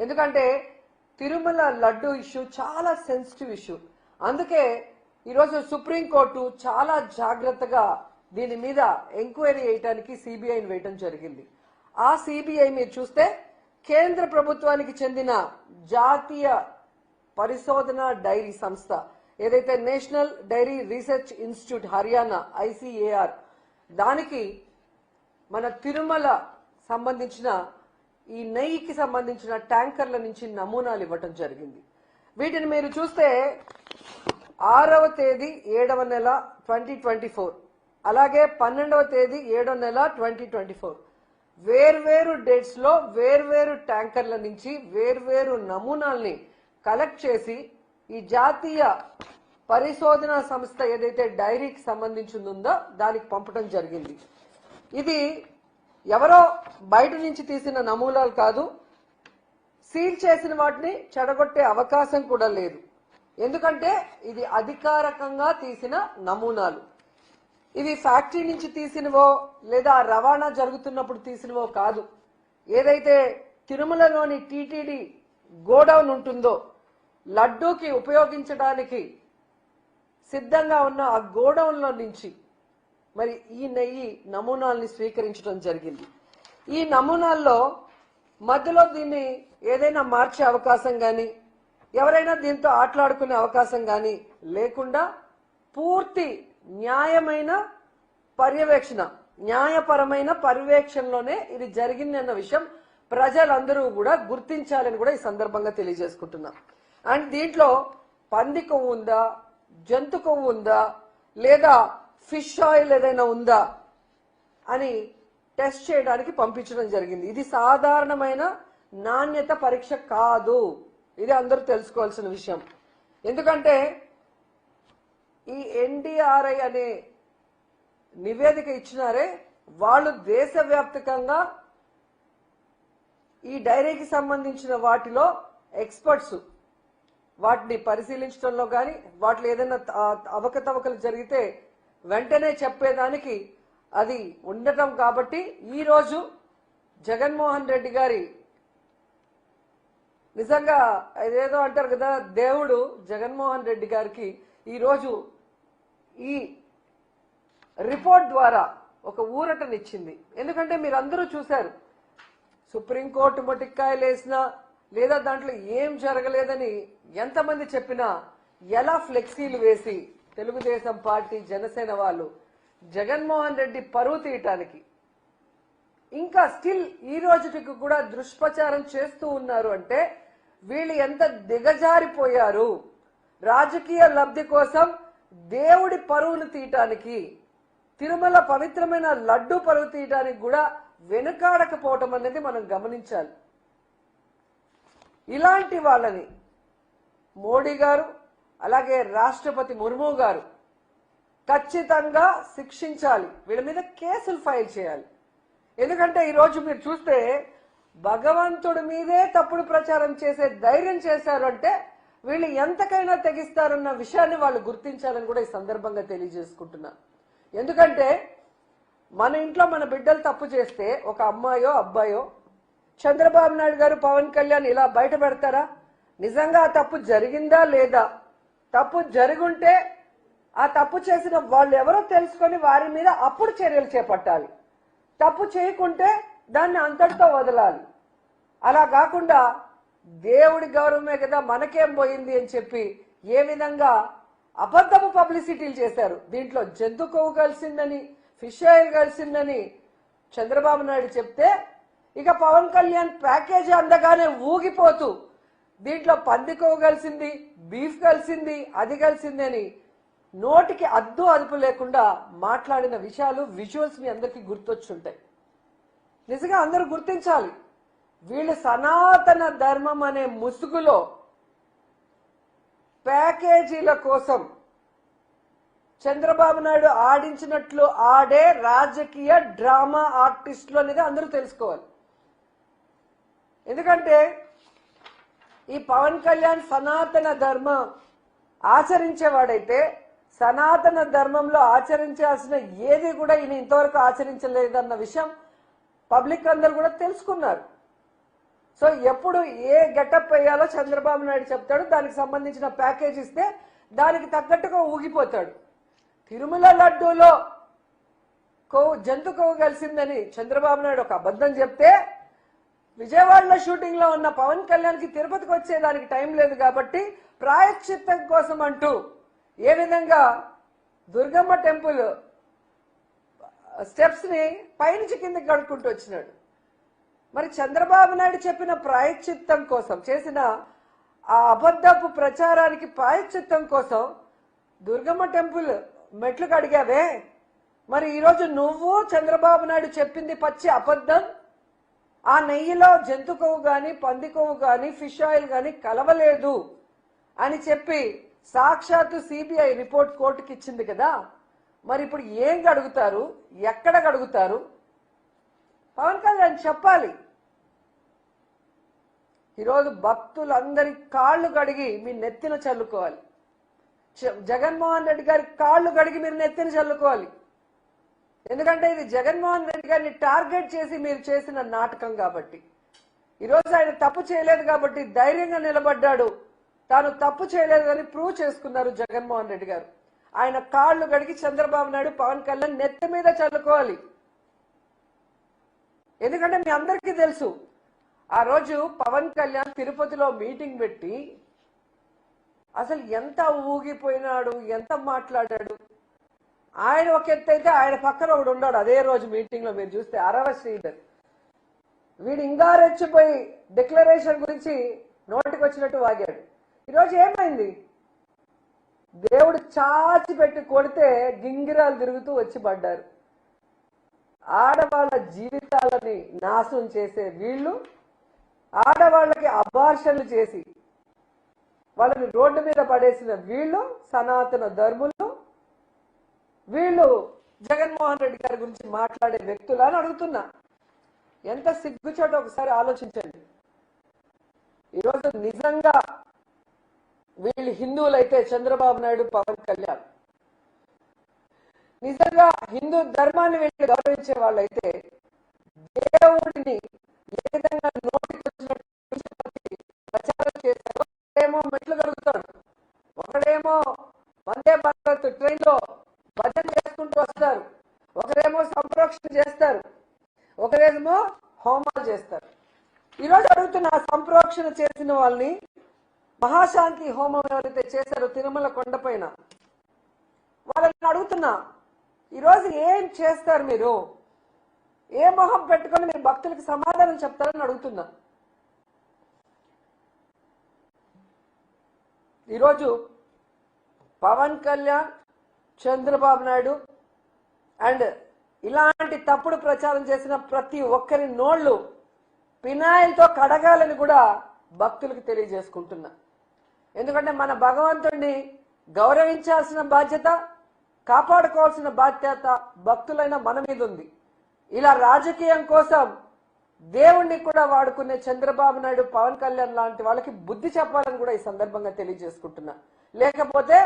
ఎందుకంటే తిరుమల లడ్డు ఇష్యూ చాలా sensitive issue. అందుకే ఈరోజు సుప్రీంకోర్టు చాలా జాగ్రత్తగా దీని మీద ఎంక్వైరీ చేయడానికి సిబిఐని వేయడం జరిగింది. ఆ సిబిఐ మీరు చూస్తే కేంద్ర ప్రభుత్వానికి చెందిన జాతీయ పరిశోధన డైరీ సంస్థ ఏదైతే national dairy research institute Haryana ICAR దానికి మన తిరుమల సంబంధించిన ఈ నెయ్యికి సంబంధించిన ట్యాంకర్ల నుంచి నమూనాలు ఇవ్వటం జరిగింది. వీటిని మీరు చూస్తే 6వ తేదీ 7వ నెల 2024 అలాగే 12వ తేదీ 7వ నెల 2024 వేర్వేరు డేట్స్ లో వేర్వేరు ట్యాంకర్ల నుంచి వేర్వేరు నమూనాల్ని కలెక్ట్ చేసి ఈ జాతీయ పరిశోధన సంస్థ ఏదైతే డైరీకి సంబంధించిందో దానికి పంపడం జరిగింది. ఇది ఎవరో బయట నుంచి తీసిన నమూనాలు కాదు, సీల్ చేసిన వాటిని చెడగొట్టే అవకాశం కూడా లేదు. ఎందుకంటే ఇది అధికారికంగా తీసిన నమూనాలు. ఇవి ఫ్యాక్టరీ నుంచి తీసినవో లేదా రవాణా జరుగుతున్నప్పుడు తీసినవో కాదు. ఏదైతే తిరుమలలోని టీటీడీ గోడౌన్ ఉంటుందో లడ్డూకి ఉపయోగించడానికి సిద్ధంగా ఉన్న ఆ గోడౌన్లో నుంచి మరి ఈ నెయ్యి నమూనాల్ని స్వీకరించడం జరిగింది. ఈ నమూనాల్లో మధ్యలో దీన్ని ఏదైనా మార్చే అవకాశం కానీ ఎవరైనా దీంతో ఆటలాడుకునే అవకాశం కానీ లేకుండా పూర్తి న్యాయమైన పర్యవేక్షణ, న్యాయపరమైన పర్యవేక్షణలోనే ఇది జరిగిందన్న విషయం ప్రజలందరూ కూడా గుర్తించాలని కూడా ఈ సందర్భంగా తెలియజేసుకుంటున్నాం. అండ్ దీంట్లో పంది కొవ్వు ఉందా, జంతు కొవ్వు ఉందా, లేదా ఫిష్ ఆయిల్ ఏదైనా ఉందా అని టెస్ట్ చేయడానికి పంపించడం జరిగింది. ఇది సాధారణమైన నాణ్యత పరీక్ష కాదు. ఇది అందరూ తెలుసుకోవాల్సిన విషయం. ఎందుకంటే ఈ NDRI అనే నివేదిక ఇచ్చినారే వాళ్ళు దేశవ్యాప్తంగా ఈ డైరీకి సంబంధించిన వాటిలో ఎక్స్పర్ట్స్ వాటిని పరిశీలించడంలో కానీ వాటిలో ఏదైనా అవకతవకలు జరిగితే వెంటనే చెప్పేదానికి అది ఉండటం కాబట్టి ఈరోజు జగన్మోహన్ రెడ్డి గారి నిజంగా అదేదో అంటారు కదా, దేవుడు జగన్మోహన్ రెడ్డి గారికి ఈరోజు ఈ రిపోర్ట్ ద్వారా ఒక ఊరటనిచ్చింది. ఎందుకంటే మీరు అందరూ చూశారు, సుప్రీంకోర్టు మొటిక్కాయలు వేసినా లేదా దాంట్లో ఏం జరగలేదని ఎంతమంది చెప్పినా ఎలా ఫ్లెక్సీలు వేసి తెలుగుదేశం పార్టీ జనసేన వాళ్ళు జగన్మోహన్ రెడ్డి పరువు తీయటానికి ఇంకా స్టిల్ ఈ రోజుకి కూడా దుష్ప్రచారం చేస్తూ ఉన్నారు అంటే వీళ్ళు ఎంత దిగజారిపోయారు. రాజకీయ లబ్ధి కోసం దేవుడి పరువును తీయటానికి, తిరుమల పవిత్రమైన లడ్డు పరువు తీయటానికి కూడా వెనుకాడకపోవటం అనేది మనం గమనించాలి. ఇలాంటి వాళ్ళని మోడీ గారు అలాగే రాష్ట్రపతి ముర్ము గారు ఖచ్చితంగా శిక్షించాలి. వీళ్ళ మీద కేసులు ఫైల్ చేయాలి. ఎందుకంటే ఈరోజు మీరు చూస్తే భగవంతుడి మీదే తప్పుడు ప్రచారం చేసే ధైర్యం చేశారు అంటే వీళ్ళు ఎంతకైనా తెగిస్తారన్న విషయాన్ని వాళ్ళు గుర్తించాలని కూడా ఈ సందర్భంగా తెలియజేసుకుంటున్నా. ఎందుకంటే మన ఇంట్లో మన బిడ్డలు తప్పు చేస్తే ఒక అమ్మాయో అబ్బాయో చంద్రబాబు నాయుడు గారు పవన్ కళ్యాణ్ ఇలా బయట పెడతారా? నిజంగా ఆ తప్పు జరిగిందా లేదా? తప్పు జరుగుంటే ఆ తప్పు చేసిన వాళ్ళు ఎవరో తెలుసుకొని వారి మీద అప్పుడు చర్యలు చేపట్టాలి. తప్పు చేయకుంటే దాన్ని అంతటితో వదలాలి. అలా కాకుండా దేవుడి గౌరవమే కదా మనకేం పోయింది అని చెప్పి ఏ విధంగా అబద్ధపు పబ్లిసిటీలు చేశారు. దీంట్లో జంతు కొవ్వు కలిసిందని, ఫిష్ ఆయిల్ కలిసిందని చంద్రబాబు నాయుడు చెప్తే ఇక పవన్ కళ్యాణ్ ప్యాకేజీ అందగానే ఊగిపోతూ దీంట్లో పంది కొవ్వు కలిసింది, బీఫ్ కలిసింది, అది కలిసింది అని నోటికి అద్దు అదుపు లేకుండా మాట్లాడిన విషయాలు విజువల్స్ మీ అందరికీ గుర్తొచ్చుంటాయి. నిజంగా అందరూ గుర్తించాలి, వీళ్ళు సనాతన ధర్మం అనే ముసుగులో ప్యాకేజీల కోసం చంద్రబాబు నాయుడు ఆడించినట్లు ఆడే రాజకీయ డ్రామా ఆర్టిస్టులు అనేది అందరూ తెలుసుకోవాలి. ఎందుకంటే ఈ పవన్ కళ్యాణ్ సనాతన ధర్మం ఆచరించేవాడైతే సనాతన ధర్మంలో ఆచరించాల్సిన ఏది కూడా ఈయన ఇంతవరకు ఆచరించలేదన్న విషయం పబ్లిక్ అందరూ కూడా తెలుసుకున్నారు. సో ఎప్పుడు ఏ గెటప్ వేయాలో చంద్రబాబు నాయుడు చెప్తాడు, దానికి సంబంధించిన ప్యాకేజ్ ఇస్తే దానికి తగ్గట్టుగా ఊగిపోతాడు. తిరుమల లడ్డూలో జంతు కొవ్వు కలిసిందని చంద్రబాబు నాయుడు ఒక అబద్ధం చెప్తే, విజయవాడలో షూటింగ్ లో ఉన్న పవన్ కళ్యాణ్కి తిరుపతికి వచ్చేదానికి టైం లేదు కాబట్టి ప్రాయశ్చిత్తం కోసం అంటూ ఏ విధంగా దుర్గమ్మ టెంపుల్ స్టెప్స్ ని పైనుంచి కిందకి కడుక్కుంటూ వచ్చినాడు. మరి చంద్రబాబు నాయుడు చెప్పిన ప్రాయశ్చిత్తం కోసం చేసిన ఆ అబద్ధపు ప్రచారానికి ప్రాయశ్చిత్తం కోసం దుర్గమ్మ టెంపుల్ మెట్లు కడిగావే, మరి ఈరోజు నువ్వు చంద్రబాబు నాయుడు చెప్పింది పచ్చి అబద్ధం. ఆ నెయ్యిలో జంతు కొవ్వు గాని పంది కొవ్వు గాని ఫిష్ ఆయిల్ గాని కలవలేదు అని చెప్పి సాక్షాత్తు సిబిఐ రిపోర్ట్ కోర్టుకి ఇచ్చింది కదా. మరి ఇప్పుడు ఏం గడుగుతారు, ఎక్కడ గడుగుతారు? పవన్ కళ్యాణ్ చెప్పాలి. ఈరోజు భక్తులందరి కాళ్ళు కడిగి మీ నెత్తిన చల్లుకోవాలి. జగన్మోహన్ రెడ్డి గారి కాళ్ళు కడిగి మీరు నెత్తిన చల్లుకోవాలి. ఎందుకంటే ఇది జగన్మోహన్ రెడ్డి గారిని టార్గెట్ చేసి మీరు చేసిన నాటకం కాబట్టి. ఈరోజు ఆయన తప్పు చేయలేదు కాబట్టి ధైర్యంగా నిలబడ్డాడు. తాను తప్పు చేయలేదు అని ప్రూవ్ చేసుకున్నారు జగన్మోహన్ రెడ్డి గారు. ఆయన కాళ్ళు కడిగి చంద్రబాబు నాయుడు పవన్ కళ్యాణ్ నెత్తి మీద చల్లుకోవాలి. ఎందుకంటే మీ అందరికీ తెలుసు, ఆ రోజు పవన్ కళ్యాణ్ తిరుపతిలో మీటింగ్ పెట్టి అసలు ఎంత ఊగిపోయినాడు, ఎంత మాట్లాడాడు. ఆయన ఒక ఎత్తు అయితే ఆయన పక్కన ఒకడు ఉన్నాడు అదే రోజు మీటింగ్ లో. మీరు చూస్తే అరవ శ్రీధర్ వీడు ఇంకా రెచ్చిపోయి డిక్లరేషన్ గురించి నోటికి వచ్చినట్టు వాగాడు. ఈరోజు ఏమైంది? దేవుడు చాచి పెట్టి కొడితే గింగిరాలు తిరుగుతూ వచ్చి పడ్డారు. ఆడవాళ్ళ జీవితాలని నాశనం చేసే వీళ్ళు, ఆడవాళ్ళకి అబార్షన్లు చేసి వాళ్ళని రోడ్డు మీద పడేసిన వీళ్ళు, సనాతన ధర్ములు, వీళ్ళు జగన్మోహన్ రెడ్డి గారి గురించి మాట్లాడే వ్యక్తులు అని అడుగుతున్నా. ఎంత సిగ్గుచోట ఒకసారి ఆలోచించండి. ఈరోజు నిజంగా వీళ్ళు హిందువులైతే చంద్రబాబు నాయుడు పవన్ కళ్యాణ్ నిజంగా హిందూ ధర్మాన్ని వీళ్ళు గౌరవించే వాళ్ళైతే దేవుడిని ఏ విధంగా నోటికి వచ్చినట్టు ప్రచారం చేశారో, ఒకడేమో మెట్లు కలుగుతాడు, ఒకడేమో వందే భారత్ ట్రైన్ లో భజన చేసుకుంటూ వస్తారు, ఒకరేమో సంప్రోక్షణ చేస్తారు, ఒకరేమో హోమాలు చేస్తారు. ఈరోజు అడుగుతున్న సంప్రోక్షణ చేసిన వాళ్ళని, మహాశాంతి హోమం ఎవరైతే చేశారో తిరుమల కొండపైన, వాళ్ళని అడుగుతున్నా, ఈరోజు ఏం చేస్తారు మీరు? ఏ మొహం పెట్టుకొని మీరు భక్తులకు సమాధానం చెప్తారని అడుగుతున్నా. ఈరోజు పవన్ కళ్యాణ్, చంద్రబాబు నాయుడు అండ్ ఇలాంటి తప్పుడు ప్రచారం చేసిన ప్రతి ఒక్కరి నోళ్లు పినాయిల్తో కడగాలని కూడా భక్తులకు తెలియజేసుకుంటున్నా. ఎందుకంటే మన భగవంతుడిని గౌరవించాల్సిన బాధ్యత, కాపాడుకోవాల్సిన బాధ్యత భక్తులైన మన మీద ఉంది. ఇలా రాజకీయం కోసం దేవుణ్ణి కూడా వాడుకునే చంద్రబాబు నాయుడు, పవన్ కళ్యాణ్ లాంటి వాళ్ళకి బుద్ధి చెప్పాలని కూడా ఈ సందర్భంగా తెలియజేసుకుంటున్నా. లేకపోతే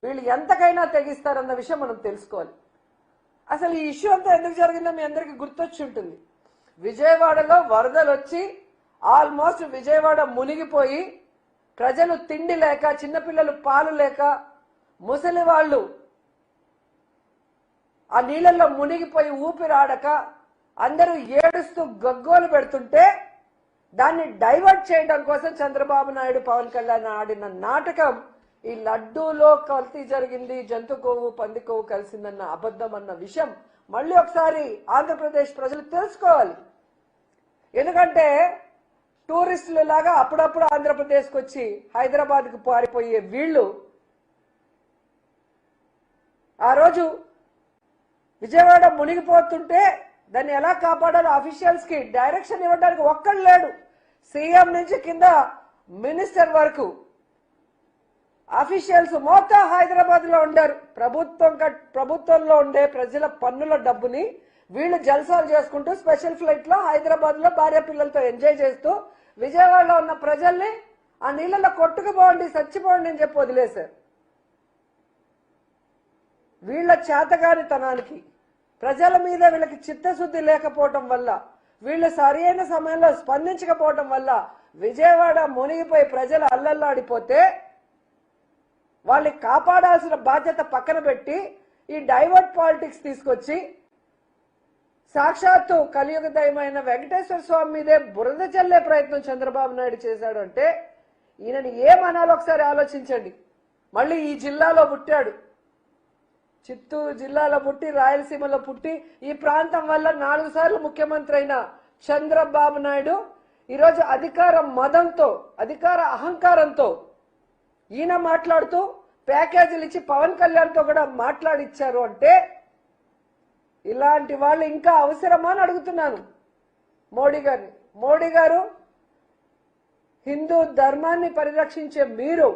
వీళ్ళు ఎంతకైనా తెగిస్తారన్న విషయం మనం తెలుసుకోవాలి. అసలు ఈ ఇష్యూ అంతా ఎందుకు జరిగిందో మీ అందరికీ గుర్తొచ్చి ఉంటుంది. విజయవాడలో వరదలు వచ్చి ఆల్మోస్ట్ విజయవాడ మునిగిపోయి ప్రజలు తిండి లేక, చిన్నపిల్లలు పాలు లేక, ముసలి వాళ్ళు ఆ నీళ్ళల్లో మునిగిపోయి ఊపిరాడక అందరూ ఏడుస్తూ గగ్గోలు పెడుతుంటే దాన్ని డైవర్ట్ చేయడం కోసం చంద్రబాబు నాయుడు, పవన్ కళ్యాణ్ ఆడిన నాటకం ఈ లడ్డూలో కల్తీ జరిగింది, జంతు కొవ్వు పంది కొవ్వు కలిసిందన్న అబద్ధం అన్న విషయం మళ్ళీ ఒకసారి ఆంధ్రప్రదేశ్ ప్రజలు తెలుసుకోవాలి. ఎందుకంటే టూరిస్టుల లాగా అప్పుడప్పుడు ఆంధ్రప్రదేశ్కి వచ్చి హైదరాబాద్కు పారిపోయే వీళ్ళు ఆ రోజు విజయవాడ మునిగిపోతుంటే దాన్ని ఎలా కాపాడాలో అఫీషియల్స్ కి డైరెక్షన్ ఇవ్వడానికి ఒక్కడు లేడు. సీఎం నుంచి కింద మినిస్టర్ వరకు అఫీషియల్స్ మొత్తం హైదరాబాద్ లో ఉండారు. ప్రభుత్వంలో ఉండే ప్రజల పన్నుల డబ్బుని వీళ్ళు జల్సాలు చేసుకుంటూ స్పెషల్ ఫ్లైట్ లో హైదరాబాద్ లో భార్య పిల్లలతో ఎంజాయ్ చేస్తూ విజయవాడలో ఉన్న ప్రజల్ని ఆ నీళ్ళలో కొట్టుకుపోండి, చచ్చిపోండి అని చెప్పి వదిలేశారు. వీళ్ళ చేతగానితనానికి, ప్రజల మీద వీళ్ళకి చిత్తశుద్ధి లేకపోవటం వల్ల వీళ్ళు సరైన సమయంలో స్పందించకపోవడం వల్ల విజయవాడ మునిగిపోయి ప్రజలు అల్లల్లాడిపోతే వాళ్ళని కాపాడాల్సిన బాధ్యత పక్కన పెట్టి ఈ డైవర్ట్ పాలిటిక్స్ తీసుకొచ్చి సాక్షాత్తు కలియుగ దైవమైన వెంకటేశ్వర స్వామి మీదే బురద చల్లే ప్రయత్నం చంద్రబాబు నాయుడు చేశాడు అంటే ఈయనని ఏమనాలో ఒకసారి ఆలోచించండి. మళ్ళీ ఈ జిల్లాలో పుట్టాడు, చిత్తూరు జిల్లాలో పుట్టి రాయలసీమలో పుట్టి ఈ ప్రాంతం వల్ల 4 సార్లు ముఖ్యమంత్రి అయిన చంద్రబాబు నాయుడు ఈరోజు అధికార మదంతో అధికార అహంకారంతో ఈయన మాట్లాడుతూ ప్యాకేజీలు ఇచ్చి పవన్ కళ్యాణ్తో కూడా మాట్లాడిచ్చారు అంటే ఇలాంటి వాళ్ళు ఇంకా అవసరమా అని అడుగుతున్నాను మోడీ గారిని. మోడీ గారు హిందూ ధర్మాన్ని పరిరక్షించే మీరు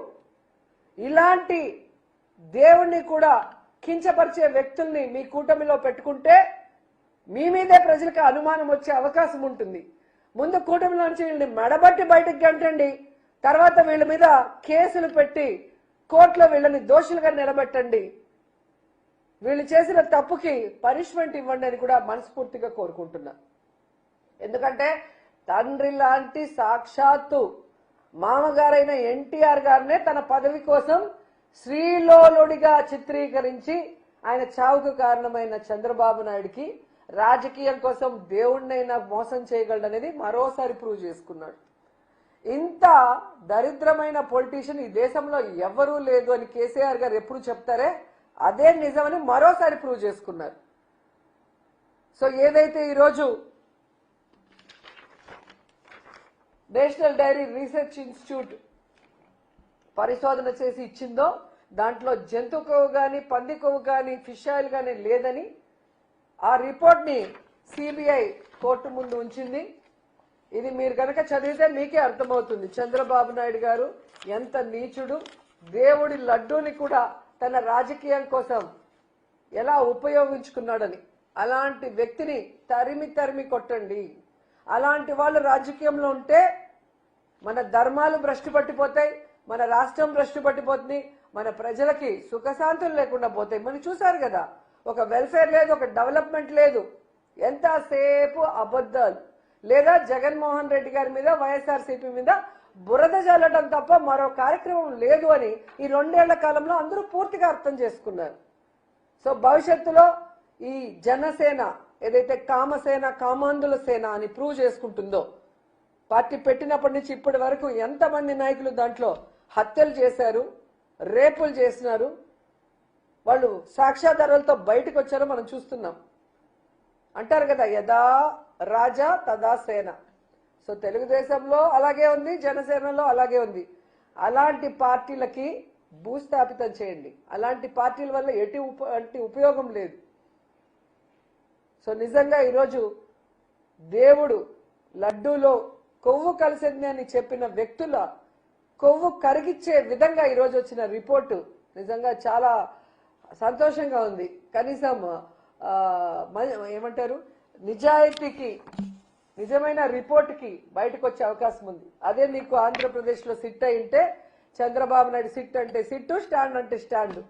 ఇలాంటి దేవుణ్ణి కూడా కించపరిచే వ్యక్తుల్ని మీ కూటమిలో పెట్టుకుంటే మీ మీదే ప్రజలకు అనుమానం వచ్చే అవకాశం ఉంటుంది. ముందు కూటమిలో నుంచి వీళ్ళని మెడబట్టి బయటకు గంటండి, తర్వాత వీళ్ళ మీద కేసులు పెట్టి కోర్టులో వీళ్ళని దోషులుగా నిలబెట్టండి, వీళ్ళు చేసిన తప్పుకి పనిష్మెంట్ ఇవ్వండి అని కూడా మనస్ఫూర్తిగా కోరుకుంటున్నా. ఎందుకంటే తండ్రి లాంటి సాక్షాత్తు మామగారైన ఎన్టీఆర్ గారినే తన పదవి కోసం శ్రీలోలుడిగా చిత్రీకరించి ఆయన చావుకు కారణమైన చంద్రబాబు నాయుడికి రాజకీయం కోసం దేవుణ్ణైనా మోసం చేయగలడనేది మరోసారి ప్రూవ్ చేసుకున్నాడు. ఇంత దరిద్రమైన పొలిటీషియన్ ఈ దేశంలో ఎవరూ లేదు అని కేసీఆర్ గారు ఎప్పుడు చెప్తారే అదే నిజమని మరోసారి ప్రూవ్ చేసుకున్నారు. సో ఏదైతే ఈరోజు నేషనల్ డైరీ రీసెర్చ్ ఇన్స్టిట్యూట్ పరిశోధన చేసి ఇచ్చిందో దాంట్లో జంతు కొవ్వు కానీ పంది కొవ్వు కానీ ఫిష్ ఆయిల్ కానీ లేదని ఆ రిపోర్ట్ని సిబిఐ కోర్టు ముందు ఉంచింది. ఇది మీరు కనుక చదివితే మీకే అర్థమవుతుంది చంద్రబాబు నాయుడు గారు ఎంత నీచుడు, దేవుడి లడ్డూని కూడా తన రాజకీయం కోసం ఎలా ఉపయోగించుకున్నాడని. అలాంటి వ్యక్తిని తరిమి తరిమి కొట్టండి. అలాంటి వాళ్ళు రాజకీయంలో ఉంటే మన ధర్మాలు భ్రష్టు పట్టిపోతాయి, మన రాష్ట్రం భ్రష్టు పట్టిపోతుంది, మన ప్రజలకి సుఖశాంతులు లేకుండా పోతాయి. మనం చూసారు కదా, ఒక వెల్ఫేర్ లేదు, ఒక డెవలప్మెంట్ లేదు, ఎంతసేపు అబద్ధాలు. లేదా జగన్మోహన్ రెడ్డి గారి మీద వైఎస్ఆర్సీపీ మీద బురద జల్లడం తప్ప మరో కార్యక్రమం లేదు అని ఈ 2 ఏళ్ల కాలంలో అందరూ పూర్తిగా అర్థం చేసుకున్నారు. సో భవిష్యత్తులో ఈ జనసేన ఏదైతే కామసేన కామాంధుల సేన అని ప్రూవ్ చేసుకుంటుందో, పార్టీ పెట్టినప్పటి నుంచి ఇప్పటి వరకు ఎంతమంది నాయకులు దాంట్లో హత్యలు చేశారు, రేపులు చేసినారు, వాళ్ళు సాక్ష్యాధారాలతో బయటకు వచ్చారో మనం చూస్తున్నాం. అంటారు కదా యదా రాజా తదా సేన. సో తెలుగుదేశంలో అలాగే ఉంది, జనసేనలో అలాగే ఉంది. అలాంటి పార్టీలకి భూస్థాపితం చేయండి. అలాంటి పార్టీల వల్ల ఎటువంటి ఉపయోగం లేదు. సో నిజంగా ఈరోజు దేవుడు లడ్డూలో కొవ్వు కలిసింది అని చెప్పిన వ్యక్తుల కొవ్వు కరిగిచ్చే విధంగా ఈరోజు వచ్చిన రిపోర్టు నిజంగా చాలా సంతోషంగా ఉంది. కనీసం ఏమంటారు నిజాయితీకి నిజమైన రిపోర్టుకి బయటకు వచ్చే అవకాశం ఉంది. అదే నీకు ఆంధ్రప్రదేశ్లో సిట్ అయింటే చంద్రబాబు నాయుడు సిట్ అంటే సిట్టు, స్టాండ్ అంటే స్టాండ్.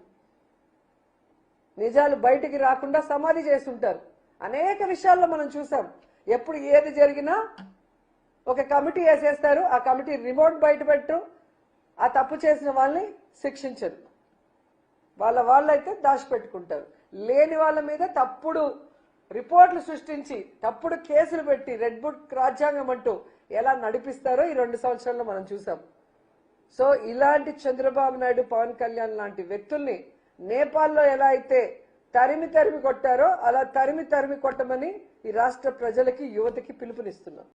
నిజాలు బయటికి రాకుండా సమాధి చేస్తుంటారు. అనేక విషయాల్లో మనం చూసాం. ఎప్పుడు ఏది జరిగినా ఒక కమిటీ వేసేస్తారు, ఆ కమిటీ రిమోట్ బయట పెట్టు, ఆ తప్పు చేసిన వాళ్ళని శిక్షించరు, వాళ్ళైతే దాచిపెట్టుకుంటారు. లేని వాళ్ళ మీద తప్పుడు రిపోర్ట్లు సృష్టించి తప్పుడు కేసులు పెట్టి రెడ్ బుక్ రాజ్యాంగం అంటూ ఎలా నడిపిస్తారో ఈ 2 సంవత్సరాల్లో మనం చూసాం. సో ఇలాంటి చంద్రబాబు నాయుడు, పవన్ కళ్యాణ్ లాంటి వ్యక్తుల్ని నేపాల్లో ఎలా అయితే తరిమి తరిమి కొట్టారో అలా తరిమి తరిమి కొట్టమని ఈ రాష్ట్ర ప్రజలకి యువతకి పిలుపునిస్తున్నాం.